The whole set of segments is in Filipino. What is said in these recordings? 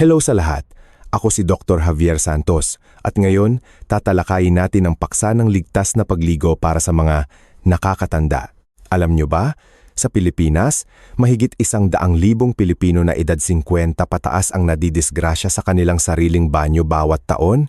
Hello sa lahat. Ako si Dr. Javier Santos at ngayon tatalakayin natin ang paksa ng ligtas na pagligo para sa mga nakakatanda. Alam nyo ba? Sa Pilipinas, mahigit 100,000 Pilipino na edad 50 pataas ang nadidisgrasya sa kanilang sariling banyo bawat taon.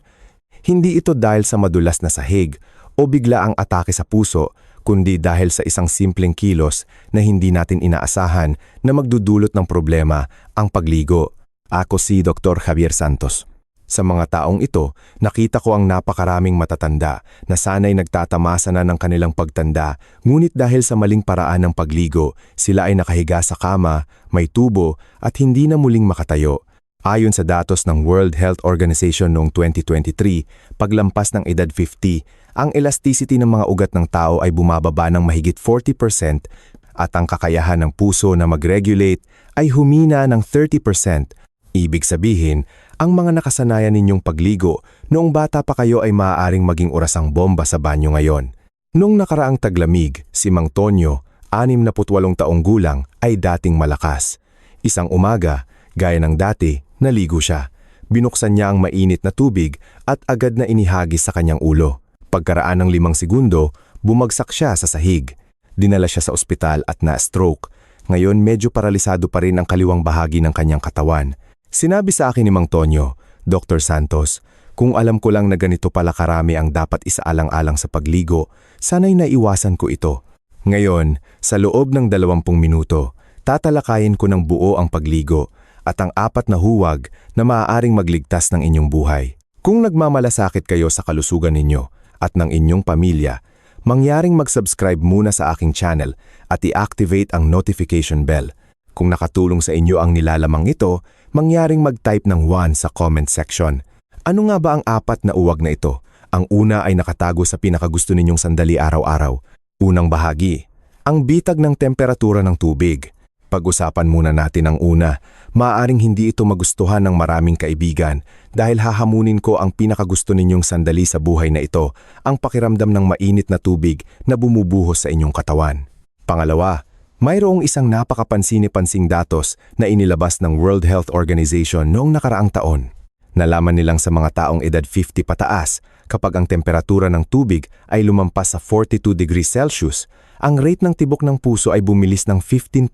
Hindi ito dahil sa madulas na sahig o bigla ang atake sa puso, kundi dahil sa isang simpleng kilos na hindi natin inaasahan na magdudulot ng problema, ang pagligo. Ako si Dr. Javier Santos. Sa mga taong ito, nakita ko ang napakaraming matatanda na sana'y nagtatamasa na ng kanilang pagtanda, ngunit dahil sa maling paraan ng pagligo, sila ay nakahiga sa kama, may tubo at hindi na muling makatayo. Ayon sa datos ng World Health Organization noong 2023, paglampas ng edad 50, ang elasticity ng mga ugat ng tao ay bumababa ng mahigit 40% at ang kakayahan ng puso na mag-regulate ay humina ng 30%. Ibig sabihin, ang mga nakasanayan ninyong pagligo noong bata pa kayo ay maaaring maging orasang bomba sa banyo ngayon. Noong nakaraang taglamig, si Mang Tonyo, 68 taong gulang, ay dating malakas. Isang umaga, gaya ng dati, naligo siya. Binuksan niya ang mainit na tubig at agad na inihagis sa kanyang ulo. Pagkaraan ng 5 segundo, bumagsak siya sa sahig. Dinala siya sa ospital at na-stroke. Ngayon medyo paralisado pa rin ang kaliwang bahagi ng kanyang katawan. Sinabi sa akin ni Mang Tonyo, Dr. Santos, kung alam ko lang na ganito pala karami ang dapat isaalang-alang sa pagligo, sana'y naiwasan ko ito. Ngayon, sa loob ng 20 minuto, tatalakayin ko ng buo ang pagligo at ang 4 na huwag na maaaring magligtas ng inyong buhay. Kung nagmamalasakit kayo sa kalusugan ninyo at ng inyong pamilya, mangyaring mag-subscribe muna sa aking channel at i-activate ang notification bell. Kung nakatulong sa inyo ang nilalamang ito, mangyaring mag-type ng 1 sa comment section. Ano nga ba ang 4 na uwag na ito? Ang una ay nakatago sa pinakagusto ninyong sandali araw-araw. Unang bahagi, ang bitag ng temperatura ng tubig. Pag-usapan muna natin ang una. Maaaring hindi ito magustuhan ng maraming kaibigan dahil hahamunin ko ang pinakagusto ninyong sandali sa buhay na ito, ang pakiramdam ng mainit na tubig na bumubuhos sa inyong katawan. Pangalawa, mayroong isang napakapansin-pansing datos na inilabas ng World Health Organization noong nakaraang taon. Nalaman nilang sa mga taong edad 50 pataas, kapag ang temperatura ng tubig ay lumampas sa 42 degrees Celsius, ang rate ng tibok ng puso ay bumilis ng 15%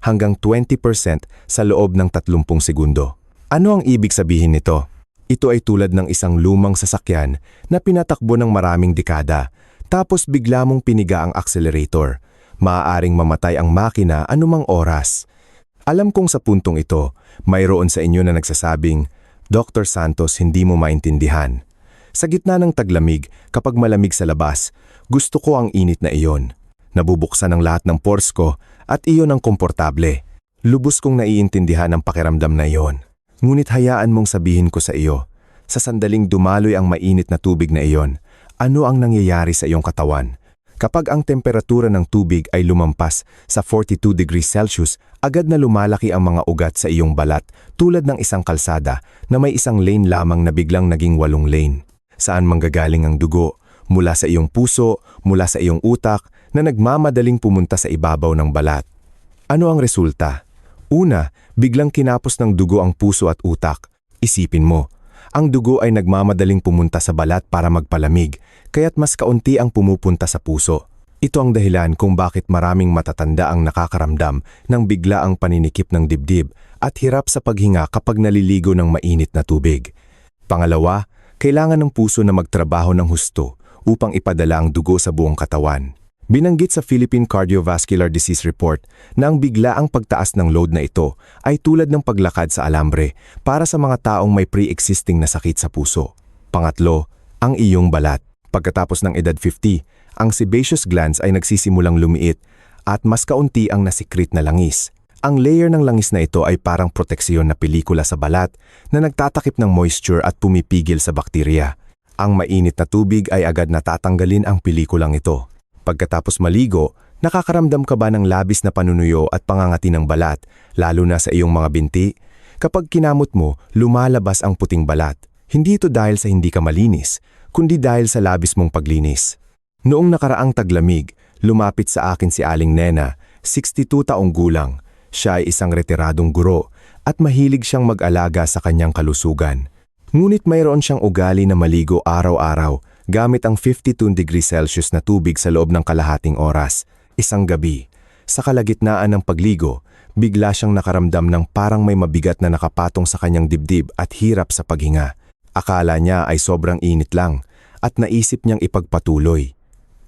hanggang 20% sa loob ng 30 segundo. Ano ang ibig sabihin nito? Ito ay tulad ng isang lumang sasakyan na pinatakbo ng maraming dekada, tapos bigla mong piniga ang accelerator. Maaaring mamatay ang makina anumang oras. Alam kong sa puntong ito, mayroon sa inyo na nagsasabing, Dr. Santos, hindi mo maintindihan. Sa gitna ng taglamig, kapag malamig sa labas, gusto ko ang init na iyon. Nabubuksan ang lahat ng pores ko at iyon ang komportable. Lubos kong naiintindihan ang pakiramdam na iyon. Ngunit hayaan mong sabihin ko sa iyo, sa sandaling dumaloy ang mainit na tubig na iyon, ano ang nangyayari sa iyong katawan? Kapag ang temperatura ng tubig ay lumampas sa 42 degrees Celsius, agad na lumalaki ang mga ugat sa iyong balat tulad ng isang kalsada na may isang lane lamang na biglang naging 8 lane. Saan manggagaling ang dugo? Mula sa iyong puso, mula sa iyong utak na nagmamadaling pumunta sa ibabaw ng balat. Ano ang resulta? Una, biglang kinapos ng dugo ang puso at utak. Isipin mo, ang dugo ay nagmamadaling pumunta sa balat para magpalamig, kaya't mas kaunti ang pumupunta sa puso. Ito ang dahilan kung bakit maraming matatanda ang nakakaramdam ng biglaang paninikip ng dibdib at hirap sa paghinga kapag naliligo ng mainit na tubig. Pangalawa, kailangan ng puso na magtrabaho ng husto upang ipadala ang dugo sa buong katawan. Binanggit sa Philippine Cardiovascular Disease Report na ang biglaang pagtaas ng load na ito ay tulad ng paglakad sa alambre para sa mga taong may pre-existing na sakit sa puso. Pangatlo, ang iyong balat. Pagkatapos ng edad 50, ang sebaceous glands ay nagsisimulang lumiit at mas kaunti ang nasikrit na langis. Ang layer ng langis na ito ay parang proteksyon na pelikula sa balat na nagtatakip ng moisture at pumipigil sa bakterya. Ang mainit na tubig ay agad natatanggalin ang pelikulang ito. Pagkatapos maligo, nakakaramdam ka ba ng labis na panunuyo at pangangati ng balat, lalo na sa iyong mga binti? Kapag kinamot mo, lumalabas ang puting balat. Hindi ito dahil sa hindi ka malinis, kundi dahil sa labis mong paglinis. Noong nakaraang taglamig, lumapit sa akin si Aling Nena, 62 taong gulang. Siya ay isang retiradong guro at mahilig siyang mag-alaga sa kanyang kalusugan. Ngunit mayroon siyang ugali na maligo araw-araw gamit ang 52 degrees Celsius na tubig sa loob ng kalahating oras. Isang gabi, sa kalagitnaan ng pagligo, bigla siyang nakaramdam ng parang may mabigat na nakapatong sa kanyang dibdib at hirap sa paghinga. Akala niya ay sobrang init lang at naisip niyang ipagpatuloy.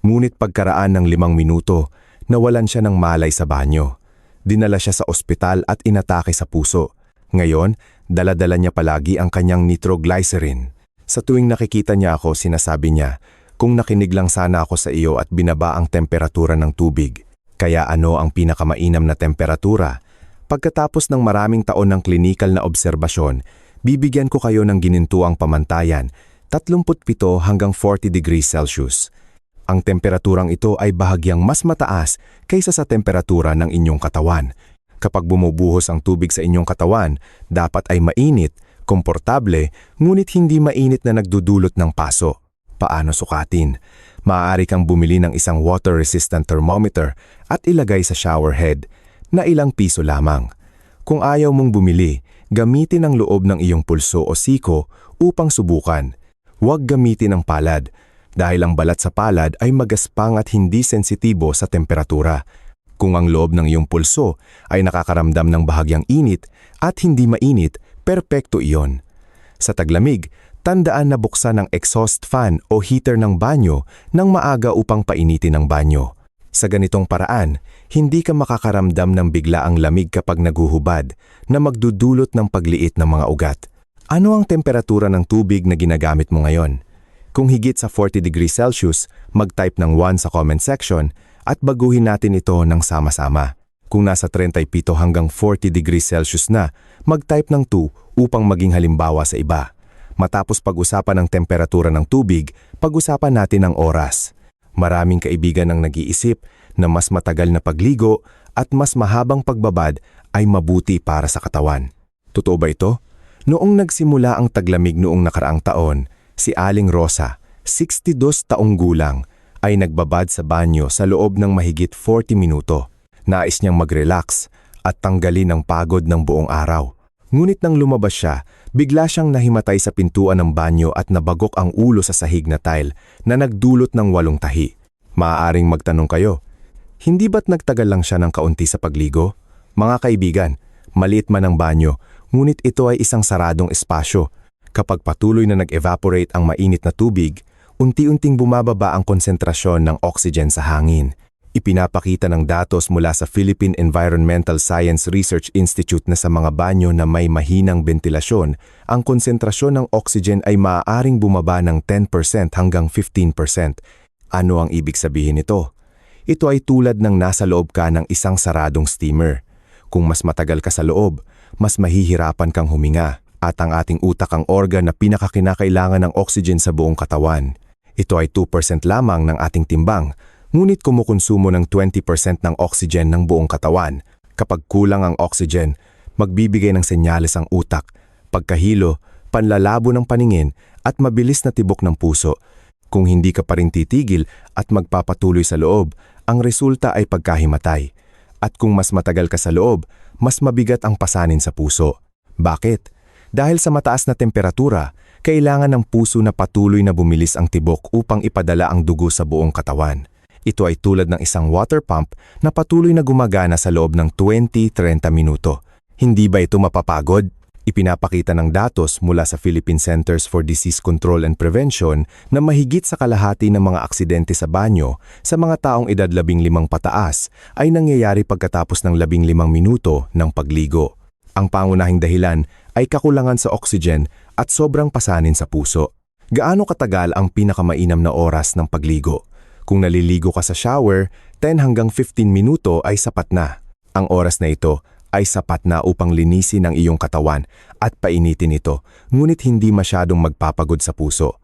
Ngunit pagkaraan ng 5 minuto, nawalan siya ng malay sa banyo. Dinala siya sa ospital at inatake sa puso. Ngayon, dala-dala niya palagi ang kanyang nitroglycerin. Sa tuwing nakikita niya ako, sinasabi niya, kung nakinig lang sana ako sa iyo at binaba ang temperatura ng tubig. Kaya ano ang pinakamainam na temperatura? Pagkatapos ng maraming taon ng klinikal na obserbasyon, bibigyan ko kayo ng ginintuang pamantayan, 37 hanggang 40 degrees Celsius. Ang temperaturang ito ay bahagyang mas mataas kaysa sa temperatura ng inyong katawan. Kapag bumubuhos ang tubig sa inyong katawan, dapat ay mainit, komportable, ngunit hindi mainit na nagdudulot ng paso. Paano sukatin? Maaari kang bumili ng isang water-resistant thermometer at ilagay sa shower head na ilang piso lamang. Kung ayaw mong bumili, gamitin ang loob ng iyong pulso o siko upang subukan. Huwag gamitin ang palad dahil ang balat sa palad ay magaspang at hindi sensitibo sa temperatura. Kung ang loob ng iyong pulso ay nakakaramdam ng bahagyang init at hindi mainit, perpekto iyon. Sa taglamig, tandaan na buksan ang exhaust fan o heater ng banyo ng maaga upang painitin ang banyo. Sa ganitong paraan, hindi ka makakaramdam ng biglaang lamig kapag naguhubad na magdudulot ng pagliit ng mga ugat. Ano ang temperatura ng tubig na ginagamit mo ngayon? Kung higit sa 40 degrees Celsius, mag-type ng 1 sa comment section at baguhin natin ito ng sama-sama. Kung nasa 37 hanggang 40 degrees Celsius na, mag-type ng 2 upang maging halimbawa sa iba. Matapos pag-usapan ang temperatura ng tubig, pag-usapan natin ang oras. Maraming kaibigan ang nag-iisip na mas matagal na pagligo at mas mahabang pagbabad ay mabuti para sa katawan. Totoo ba ito? Noong nagsimula ang taglamig noong nakaraang taon, si Aling Rosa, 62 taong gulang, ay nagbabad sa banyo sa loob ng mahigit 40 minuto. Nais niyang mag-relax at tanggalin ang pagod ng buong araw. Ngunit nang lumabas siya, bigla siyang nahimatay sa pintuan ng banyo at nabagok ang ulo sa sahig na tile na nagdulot ng 8 tahi. Maaaring magtanong kayo, hindi ba't nagtagal lang siya ng kaunti sa pagligo? Mga kaibigan, maliit man ang banyo, ngunit ito ay isang saradong espasyo. Kapag patuloy na nag-evaporate ang mainit na tubig, unti-unting bumababa ang konsentrasyon ng oxygen sa hangin. Ipinapakita ng datos mula sa Philippine Environmental Science Research Institute na sa mga banyo na may mahinang ventilasyon, ang konsentrasyon ng oxygen ay maaaring bumaba ng 10% hanggang 15%. Ano ang ibig sabihin nito? Ito ay tulad ng nasa loob ka ng isang saradong steamer. Kung mas matagal ka sa loob, mas mahihirapan kang huminga at ang ating utak ang organ na pinakakinakailangan ng oxygen sa buong katawan. Ito ay 2% lamang ng ating timbang, ngunit kumukonsumo ng 20% ng oxygen ng buong katawan. Kapag kulang ang oxygen, magbibigay ng senyales ang utak, pagkahilo, panlalabo ng paningin at mabilis na tibok ng puso. Kung hindi ka pa rin titigil at magpapatuloy sa loob, ang resulta ay pagkahimatay. At kung mas matagal ka sa loob, mas mabigat ang pasanin sa puso. Bakit? Dahil sa mataas na temperatura, kailangan ng puso na patuloy na bumilis ang tibok upang ipadala ang dugo sa buong katawan. Ito ay tulad ng isang water pump na patuloy na gumagana sa loob ng 20-30 minuto. Hindi ba ito mapapagod? Ipinapakita ng datos mula sa Philippine Centers for Disease Control and Prevention na mahigit sa kalahati ng mga aksidente sa banyo sa mga taong edad 15 pataas ay nangyayari pagkatapos ng 15 minuto ng pagligo. Ang pangunahing dahilan ay kakulangan sa oxygen at sobrang pasanin sa puso. Gaano katagal ang pinakamainam na oras ng pagligo? Kung naliligo ka sa shower, 10 hanggang 15 minuto ay sapat na. Ang oras na ito ay sapat na upang linisin ang iyong katawan at painitin ito, ngunit hindi masyadong magpapagod sa puso.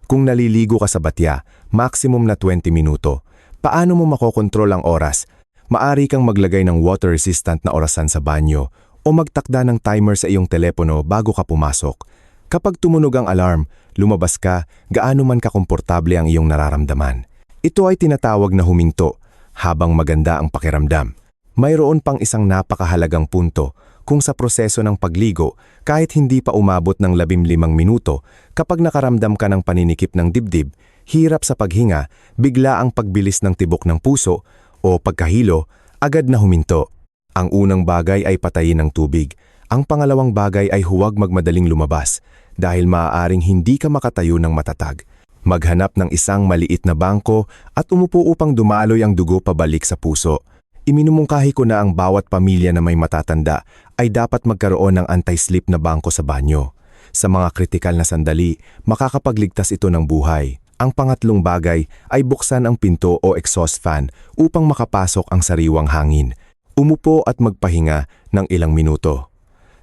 Kung naliligo ka sa batya, maximum na 20 minuto. Paano mo makokontrol ang oras? Maari kang maglagay ng water-resistant na orasan sa banyo o magtakda ng timer sa iyong telepono bago ka pumasok. Kapag tumunog ang alarm, lumabas ka, gaano man kakomportable ang iyong nararamdaman. Ito ay tinatawag na huminto habang maganda ang pakiramdam. Mayroon pang isang napakahalagang punto. Kung sa proseso ng pagligo, kahit hindi pa umabot ng 15 minuto, kapag nakaramdam ka ng paninikip ng dibdib, hirap sa paghinga, bigla ang pagbilis ng tibok ng puso, o pagkahilo, agad na huminto. Ang unang bagay ay patayin ng tubig. Ang pangalawang bagay ay huwag magmadaling lumabas, dahil maaaring hindi ka makatayo ng matatag. Maghanap ng isang maliit na bangko at umupo upang dumaloy ang dugo pabalik sa puso. Iminumungkahi ko na ang bawat pamilya na may matatanda ay dapat magkaroon ng anti-slip na bangko sa banyo. Sa mga kritikal na sandali, makakapagligtas ito ng buhay. Ang pangatlong bagay ay buksan ang pinto o exhaust fan upang makapasok ang sariwang hangin. Umupo at magpahinga ng ilang minuto.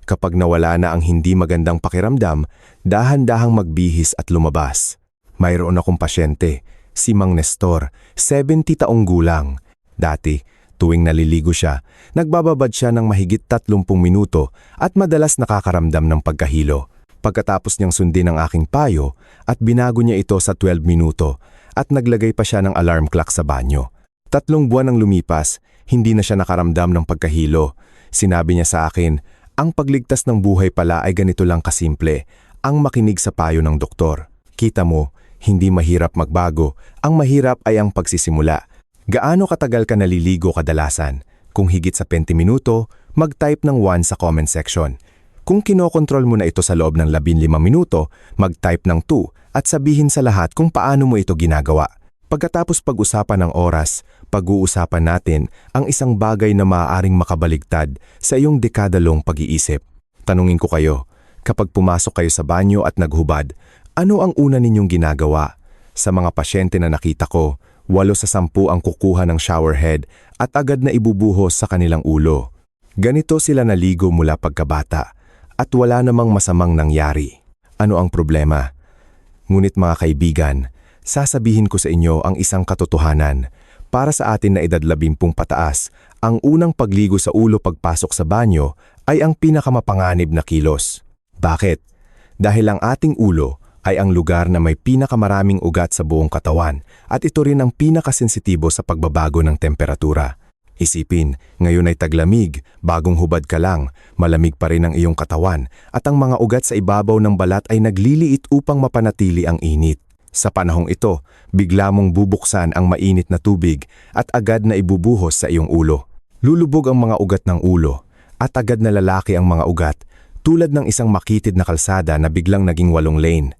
Kapag nawala na ang hindi magandang pakiramdam, dahan-dahang magbihis at lumabas. Mayroon akong pasyente, si Mang Nestor, 70 taong gulang. Dati, tuwing naliligo siya, nagbababad siya ng mahigit 30 minuto at madalas nakakaramdam ng pagkahilo. Pagkatapos niyang sundin ang aking payo at binago niya ito sa 12 minuto at naglagay pa siya ng alarm clock sa banyo. 3 buwan ang lumipas, hindi na siya nakaramdam ng pagkahilo. Sinabi niya sa akin, ang pagligtas ng buhay pala ay ganito lang kasimple, ang makinig sa payo ng doktor. Kita mo, hindi mahirap magbago, ang mahirap ay ang pagsisimula. Gaano katagal ka naliligo kadalasan? Kung higit sa 20 minuto, mag-type ng 1 sa comment section. Kung kinokontrol mo na ito sa loob ng 15 minuto, mag-type ng 2 at sabihin sa lahat kung paano mo ito ginagawa. Pagkatapos pag-usapan ng oras, pag-uusapan natin ang isang bagay na maaaring makabaligtad sa iyong dekadalong pag-iisip. Tanungin ko kayo, kapag pumasok kayo sa banyo at naghubad, ano ang una ninyong ginagawa? Sa mga pasyente na nakita ko, 8 sa 10 ang kukuha ng shower head at agad na ibubuhos sa kanilang ulo. Ganito sila naligo mula pagkabata at wala namang masamang nangyari. Ano ang problema? Ngunit mga kaibigan, sasabihin ko sa inyo ang isang katotohanan. Para sa atin na edad 10 pataas, ang unang pagligo sa ulo pagpasok sa banyo ay ang pinakamapanganib na kilos. Bakit? Dahil ang ating ulo ay ang lugar na may pinakamaraming ugat sa buong katawan at ito rin ang pinakasensitibo sa pagbabago ng temperatura. Isipin, ngayon ay taglamig, bagong hubad ka lang, malamig pa rin ang iyong katawan at ang mga ugat sa ibabaw ng balat ay nagliliit upang mapanatili ang init. Sa panahong ito, bigla mong bubuksan ang mainit na tubig at agad na ibubuhos sa iyong ulo. Lulubog ang mga ugat ng ulo at agad na lalaki ang mga ugat tulad ng isang makitid na kalsada na biglang naging 8 lane.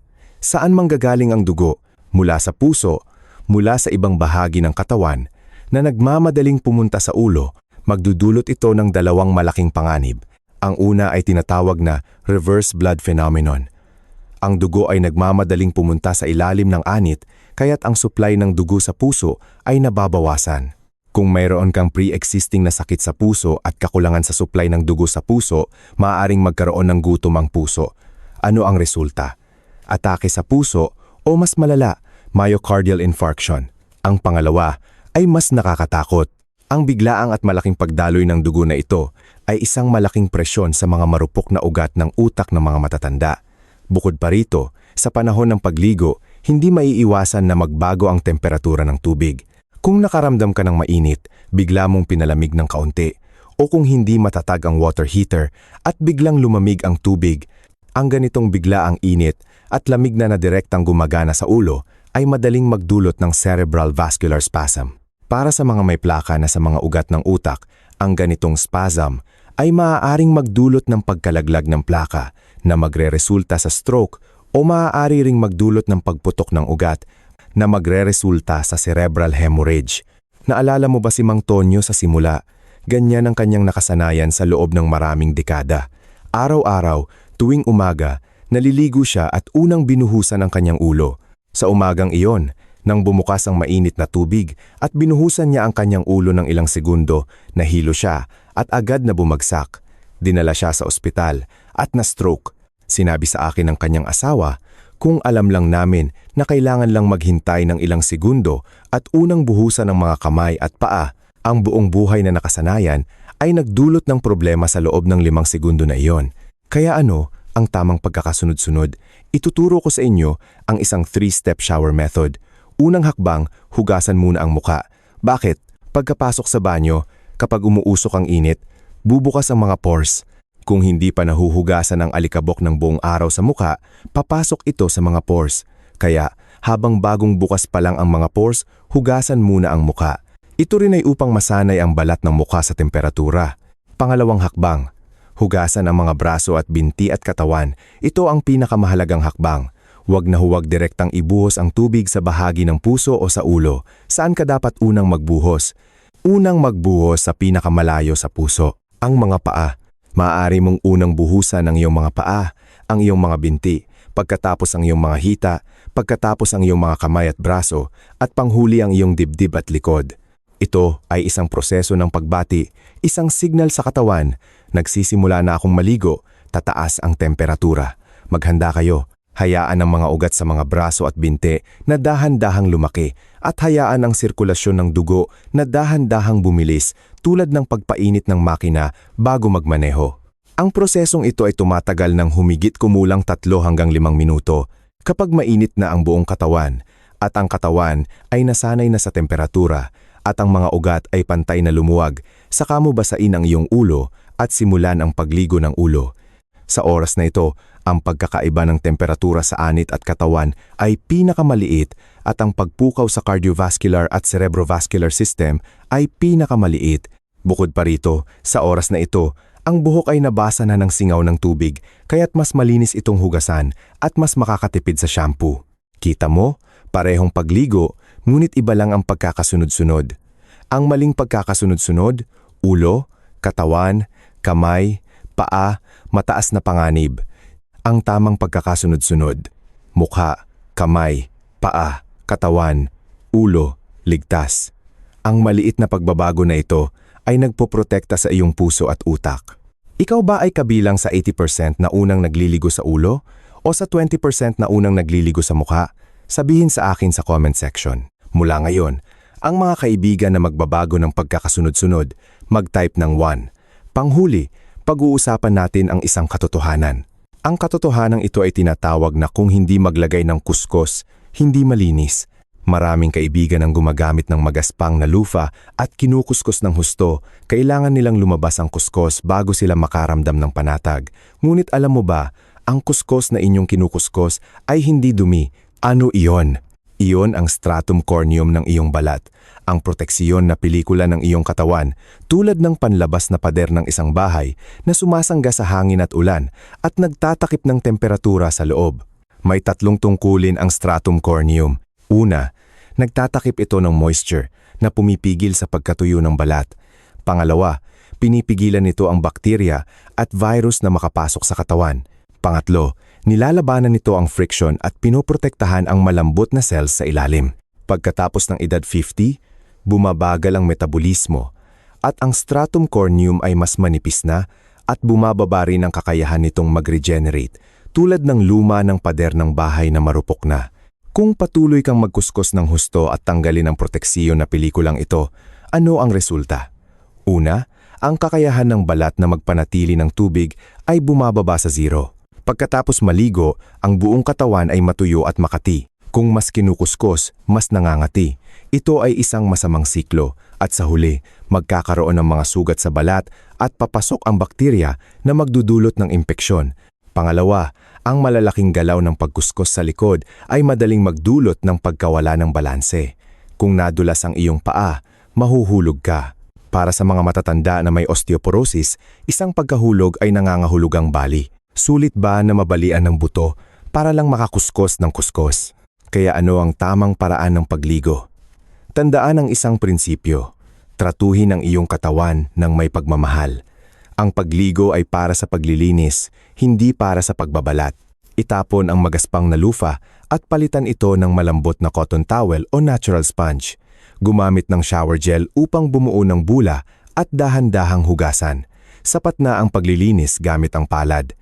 Saan manggagaling ang dugo? Mula sa puso, mula sa ibang bahagi ng katawan, na nagmamadaling pumunta sa ulo, magdudulot ito ng 2 malaking panganib. Ang una ay tinatawag na reverse blood phenomenon. Ang dugo ay nagmamadaling pumunta sa ilalim ng anit, kaya't ang supply ng dugo sa puso ay nababawasan. Kung mayroon kang pre-existing na sakit sa puso at kakulangan sa supply ng dugo sa puso, maaaring magkaroon ng gutom ang puso. Ano ang resulta? Atake sa puso o mas malala, myocardial infarction. Ang pangalawa ay mas nakakatakot. Ang biglaang at malaking pagdaloy ng dugo na ito ay isang malaking presyon sa mga marupok na ugat ng utak ng mga matatanda. Bukod pa rito, sa panahon ng pagligo, hindi maiiwasan na magbago ang temperatura ng tubig. Kung nakaramdam ka ng mainit, bigla mong pinalamig ng kaunti. O kung hindi matatag ang water heater at biglang lumamig ang tubig, ang ganitong biglaang init at lamig na direktang gumagana sa ulo ay madaling magdulot ng cerebral vascular spasm. Para sa mga may plaka na sa mga ugat ng utak, ang ganitong spasm ay maaaring magdulot ng pagkalaglag ng plaka na magreresulta sa stroke o maaari ring magdulot ng pagputok ng ugat na magreresulta sa cerebral hemorrhage. Naalala mo ba si Mang Tonyo sa simula? Ganyan ang kanyang nakasanayan sa loob ng maraming dekada. Araw-araw, tuwing umaga, naliligo siya at unang binuhusan ang kanyang ulo. Sa umagang iyon, nang bumukas ang mainit na tubig at binuhusan niya ang kanyang ulo ng ilang segundo, nahilo siya at agad na bumagsak. Dinala siya sa ospital at na-stroke. Sinabi sa akin ng kanyang asawa, kung alam lang namin na kailangan lang maghintay ng ilang segundo at unang buhusan ng mga kamay at paa, ang buong buhay na nakasanayan ay nagdulot ng problema sa loob ng 5 segundo na iyon. Kaya ano ang tamang pagkakasunod-sunod? Ituturo ko sa inyo ang isang 3-step shower method. Unang hakbang, hugasan muna ang muka. Bakit? Pagkapasok sa banyo, kapag umuusok ang init, bubukas ang mga pores. Kung hindi pa nahuhugasan ang alikabok ng buong araw sa muka, papasok ito sa mga pores. Kaya, habang bagong bukas pa lang ang mga pores, hugasan muna ang muka. Ito rin ay upang masanay ang balat ng muka sa temperatura. Pangalawang hakbang, hugasan ang mga braso at binti at katawan. Ito ang pinakamahalagang hakbang. Huwag na huwag direktang ibuhos ang tubig sa bahagi ng puso o sa ulo. Saan ka dapat unang magbuhos? Unang magbuhos sa pinakamalayo sa puso, ang mga paa. Maaari mong unang buhusan ang iyong mga paa, ang iyong mga binti, pagkatapos ang iyong mga hita, pagkatapos ang iyong mga kamay at braso, at panghuli ang iyong dibdib at likod. Ito ay isang proseso ng pagbati, isang signal sa katawan. Nagsisimula na akong maligo, tataas ang temperatura. Maghanda kayo. Hayaan ang mga ugat sa mga braso at binti na dahan-dahang lumaki at hayaan ang sirkulasyon ng dugo na dahan-dahang bumilis tulad ng pagpainit ng makina bago magmaneho. Ang prosesong ito ay tumatagal ng humigit kumulang 3 hanggang 5 minuto kapag mainit na ang buong katawan at ang katawan ay nasanay na sa temperatura at ang mga ugat ay pantay na lumuwag, saka mo basain ang iyong ulo at simulan ang pagligo ng ulo. Sa oras na ito, ang pagkakaiba ng temperatura sa anit at katawan ay pinakamaliit at ang pagpukaw sa cardiovascular at cerebrovascular system ay pinakamaliit. Bukod pa rito, sa oras na ito, ang buhok ay nabasa na ng singaw ng tubig kaya't mas malinis itong hugasan at mas makakatipid sa shampoo. Kita mo, parehong pagligo, ngunit iba lang ang pagkakasunod-sunod. Ang maling pagkakasunod-sunod, ulo, katawan, kamay, paa, mataas na panganib. Ang tamang pagkakasunod-sunod, mukha, kamay, paa, katawan, ulo, ligtas. Ang maliit na pagbabago na ito ay nagpoprotekta sa iyong puso at utak. Ikaw ba ay kabilang sa 80% na unang nagliligo sa ulo o sa 20% na unang nagliligo sa mukha? Sabihin sa akin sa comment section. Mula ngayon, ang mga kaibigan na magbabago ng pagkakasunod-sunod, mag-type ng 1. Panghuli, pag-uusapan natin ang isang katotohanan. Ang katotohanan ito ay tinatawag na kung hindi maglagay ng kuskus, hindi malinis. Maraming kaibigan ang gumagamit ng magaspang na lufa at kinukuskus ng husto. Kailangan nilang lumabas ang kuskus bago sila makaramdam ng panatag. Ngunit alam mo ba, ang kuskus na inyong kinukuskus ay hindi dumi. Ano iyon? Iyon ang stratum corneum ng iyong balat, ang proteksiyon na pelikula ng iyong katawan, tulad ng panlabas na pader ng isang bahay na sumasangga sa hangin at ulan at nagtatakip ng temperatura sa loob. May 3 tungkulin ang stratum corneum. Una, nagtatakip ito ng moisture na pumipigil sa pagkatuyo ng balat. Pangalawa, pinipigilan nito ang bakterya at virus na makapasok sa katawan. Pangatlo, nilalabanan nito ang friction at pinoprotektahan ang malambot na cells sa ilalim. Pagkatapos ng edad 50, bumabagal ang metabolismo at ang stratum corneum ay mas manipis na at bumababa rin ang kakayahan nitong mag-regenerate tulad ng luma ng pader ng bahay na marupok na. Kung patuloy kang magkuskus ng husto at tanggalin ang proteksiyon na pelikulang ito, ano ang resulta? Una, ang kakayahan ng balat na magpanatili ng tubig ay bumababa sa 0. Pagkatapos maligo, ang buong katawan ay matuyo at makati. Kung mas kinukuskus, mas nangangati. Ito ay isang masamang siklo at sa huli, magkakaroon ng mga sugat sa balat at papasok ang bakterya na magdudulot ng impeksyon. Pangalawa, ang malalaking galaw ng pagkuskus sa likod ay madaling magdulot ng pagkawala ng balanse. Kung nadulas ang iyong paa, mahuhulog ka. Para sa mga matatanda na may osteoporosis, isang pagkahulog ay nangangahulugang bali. Sulit ba na mabalian ng buto para lang makakuskos ng kuskos? Kaya ano ang tamang paraan ng pagligo? Tandaan ang isang prinsipyo. Tratuhin ang iyong katawan ng may pagmamahal. Ang pagligo ay para sa paglilinis, hindi para sa pagbabalat. Itapon ang magaspang na lufa at palitan ito ng malambot na cotton towel o natural sponge. Gumamit ng shower gel upang bumuo ng bula at dahan-dahang hugasan. Sapat na ang paglilinis gamit ang palad.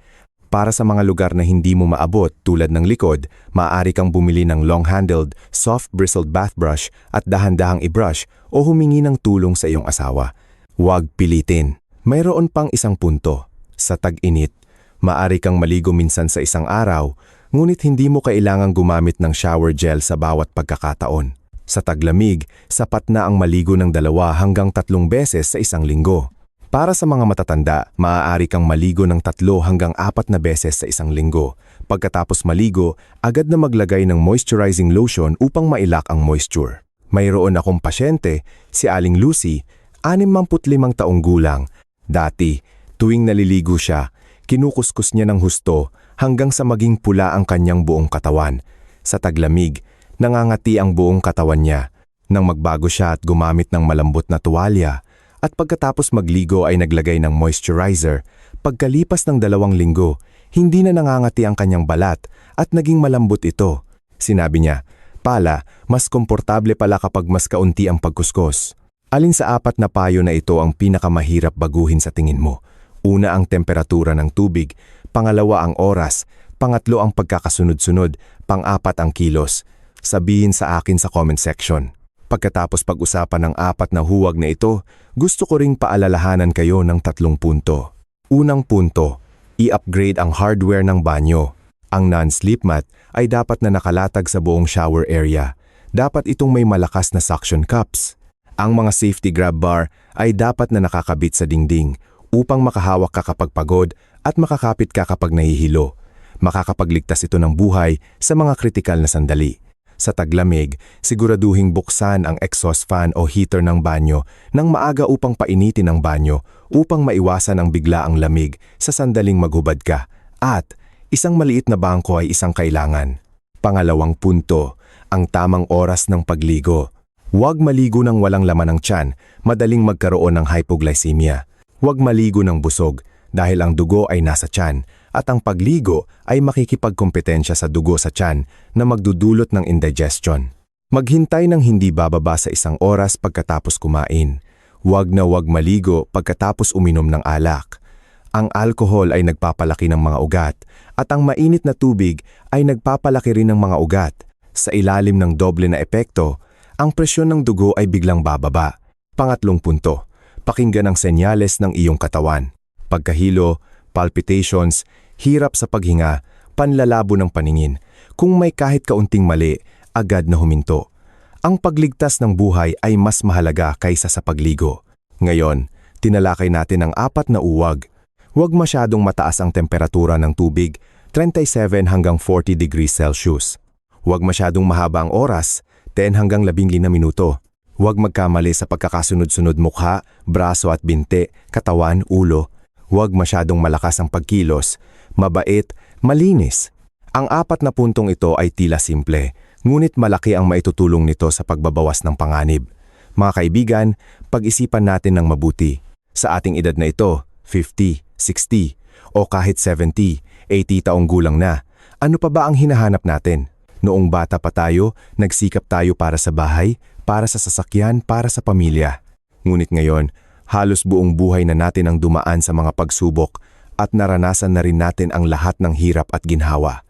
Para sa mga lugar na hindi mo maabot tulad ng likod, maaari kang bumili ng long-handled, soft-bristled bath brush at dahan-dahang i-brush o humingi ng tulong sa iyong asawa. Huwag pilitin. Mayroon pang isang punto. Sa tag-init, maaari kang maligo minsan sa isang araw, ngunit hindi mo kailangang gumamit ng shower gel sa bawat pagkakataon. Sa taglamig, sapat na ang maligo ng 2 hanggang 3 beses sa isang linggo. Para sa mga matatanda, maaari kang maligo ng 3 hanggang 4 na beses sa isang linggo. Pagkatapos maligo, agad na maglagay ng moisturizing lotion upang mailak ang moisture. Mayroon akong pasyente, si Aling Lucy, 65 taong gulang. Dati, tuwing naliligo siya, kinukuskus niya ng husto hanggang sa maging pula ang kanyang buong katawan. Sa taglamig, nangangati ang buong katawan niya. Nang magbago siya at gumamit ng malambot na tuwalya, at pagkatapos magligo ay naglagay ng moisturizer, pagkalipas ng 2 linggo, hindi na nangangati ang kanyang balat at naging malambot ito. Sinabi niya, "Pala, mas komportable pala kapag mas kaunti ang pagkuskos." Alin sa 4 na payo na ito ang pinakamahirap baguhin sa tingin mo? Una ang temperatura ng tubig, pangalawa ang oras, pangatlo ang pagkakasunod-sunod, pang-4 ang kilos. Sabihin sa akin sa comment section. Pagkatapos pag-usapan ng 4 na huwag na ito, gusto ko ring paalalahanan kayo ng 3 punto. Unang punto, i-upgrade ang hardware ng banyo. Ang non-slip mat ay dapat na nakalatag sa buong shower area. Dapat itong may malakas na suction cups. Ang mga safety grab bar ay dapat na nakakabit sa dingding upang makahawak ka kapag pagod at makakapit ka kapag nahihilo. Makakapagligtas ito ng buhay sa mga kritikal na sandali. Sa taglamig, siguraduhing buksan ang exhaust fan o heater ng banyo nang maaga upang painitin ang banyo upang maiwasan ang biglaang lamig sa sandaling maghubad ka. At isang maliit na bangko ay isang kailangan. Pangalawang punto, ang tamang oras ng pagligo. Huwag maligo ng walang laman ng tiyan, madaling magkaroon ng hypoglycemia. Huwag maligo ng busog dahil ang dugo ay nasa tiyan at ang pagligo ay makikipagkompetensya sa dugo sa tiyan na magdudulot ng indigestion. Maghintay ng hindi bababa sa 1 oras pagkatapos kumain. Huwag na huwag maligo pagkatapos uminom ng alak. Ang alcohol ay nagpapalaki ng mga ugat at ang mainit na tubig ay nagpapalaki rin ng mga ugat. Sa ilalim ng doble na epekto, ang presyon ng dugo ay biglang bababa. Pangatlong punto, pakinggan ang senyales ng iyong katawan. Pagkahilo, palpitations, hirap sa paghinga, panlalabo ng paningin. Kung may kahit kaunting mali, agad na huminto. Ang pagligtas ng buhay ay mas mahalaga kaysa sa pagligo. Ngayon, tinalakay natin ang 4 na uwag. Huwag masyadong mataas ang temperatura ng tubig, 37 hanggang 40 degrees Celsius. Huwag masyadong mahaba ang oras, 10 hanggang 15 minuto. Huwag magkamali sa pagkakasunod-sunod mukha, braso at binte, katawan, ulo. Huwag masyadong malakas ang pagkilos, mabait, malinis. Ang 4 na puntong ito ay tila simple, ngunit malaki ang maitutulong nito sa pagbabawas ng panganib. Mga kaibigan, pag-isipan natin ng mabuti. Sa ating edad na ito, 50, 60, o kahit 70, 80 taong gulang na, ano pa ba ang hinahanap natin? Noong bata pa tayo, nagsikap tayo para sa bahay, para sa sasakyan, para sa pamilya. Ngunit ngayon, halos buong buhay na natin ang dumaan sa mga pagsubok at naranasan na rin natin ang lahat ng hirap at ginhawa.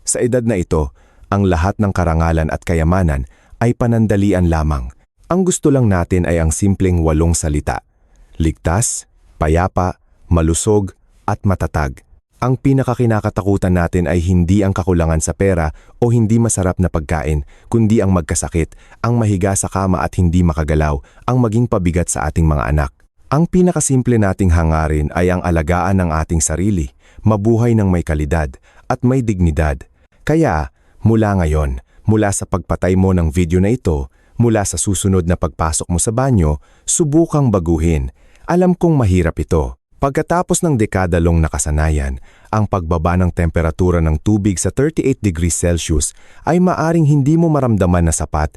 Sa edad na ito, ang lahat ng karangalan at kayamanan ay panandalian lamang. Ang gusto lang natin ay ang simpleng 8 salita. Ligtas, payapa, malusog, at matatag. Ang pinakakinakatakutan natin ay hindi ang kakulangan sa pera o hindi masarap na pagkain, kundi ang magkasakit, ang mahiga sa kama at hindi makagalaw, ang maging pabigat sa ating mga anak. Ang pinakasimple nating hangarin ay ang alagaan ng ating sarili, mabuhay ng may kalidad at may dignidad. Kaya, mula ngayon, mula sa pagpatay mo ng video na ito, mula sa susunod na pagpasok mo sa banyo, subukang baguhin. Alam kong mahirap ito. Pagkatapos ng dekadalong nakasanayan, ang pagbaba ng temperatura ng tubig sa 38 degrees Celsius ay maaring hindi mo maramdaman na sapat.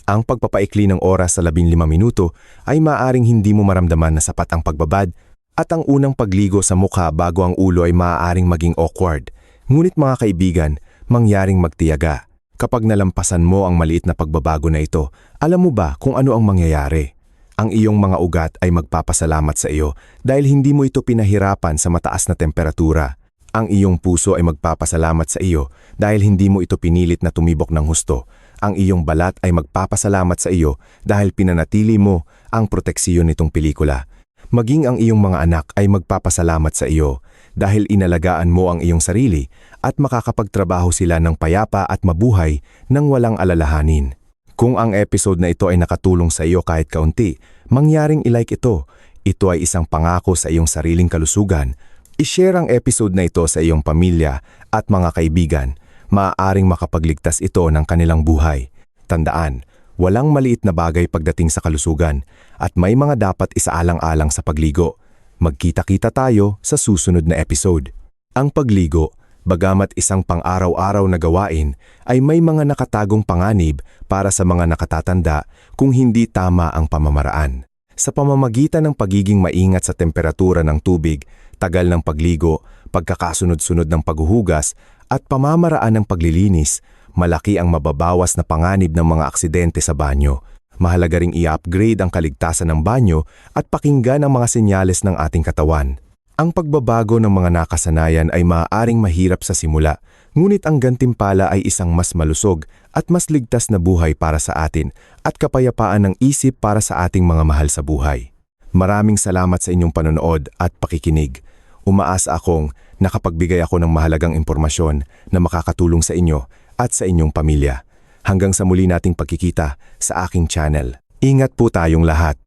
Ang pagpapaikli ng oras sa 15 minuto ay maaring hindi mo maramdaman na sapat ang pagbabad at ang unang pagligo sa mukha bago ang ulo ay maaaring maging awkward. Ngunit mga kaibigan, mangyaring magtiyaga. Kapag nalampasan mo ang maliit na pagbabago na ito, alam mo ba kung ano ang mangyayari? Ang iyong mga ugat ay magpapasalamat sa iyo dahil hindi mo ito pinahirapan sa mataas na temperatura. Ang iyong puso ay magpapasalamat sa iyo dahil hindi mo ito pinilit na tumibok ng husto. Ang iyong balat ay magpapasalamat sa iyo dahil pinanatili mo ang proteksiyon nitong pelikula. Maging ang iyong mga anak ay magpapasalamat sa iyo dahil inalagaan mo ang iyong sarili at makakapagtrabaho sila ng payapa at mabuhay nang walang alalahanin. Kung ang episode na ito ay nakatulong sa iyo kahit kaunti, mangyaring i-like ito, ito ay isang pangako sa iyong sariling kalusugan. I-share ang episode na ito sa iyong pamilya at mga kaibigan. Maaaring makapagligtas ito ng kanilang buhay. Tandaan, walang maliit na bagay pagdating sa kalusugan at may mga dapat isaalang-alang sa pagligo. Magkita-kita tayo sa susunod na episode. Ang pagligo, bagamat isang pang-araw-araw na gawain, ay may mga nakatagong panganib para sa mga nakatatanda kung hindi tama ang pamamaraan. Sa pamamagitan ng pagiging maingat sa temperatura ng tubig, tagal ng pagligo, pagkakasunod-sunod ng paghuhugas, at pamamaraan ng paglilinis, malaki ang mababawas na panganib ng mga aksidente sa banyo. Mahalaga ring i-upgrade ang kaligtasan ng banyo at pakinggan ang mga senyales ng ating katawan. Ang pagbabago ng mga nakasanayan ay maaaring mahirap sa simula, ngunit ang gantimpala ay isang mas malusog at mas ligtas na buhay para sa atin at kapayapaan ng isip para sa ating mga mahal sa buhay. Maraming salamat sa inyong panonood at pakikinig. Umaasa akong nakapagbigay ako ng mahalagang impormasyon na makakatulong sa inyo at sa inyong pamilya. Hanggang sa muli nating pagkikita sa aking channel. Ingat po tayong lahat.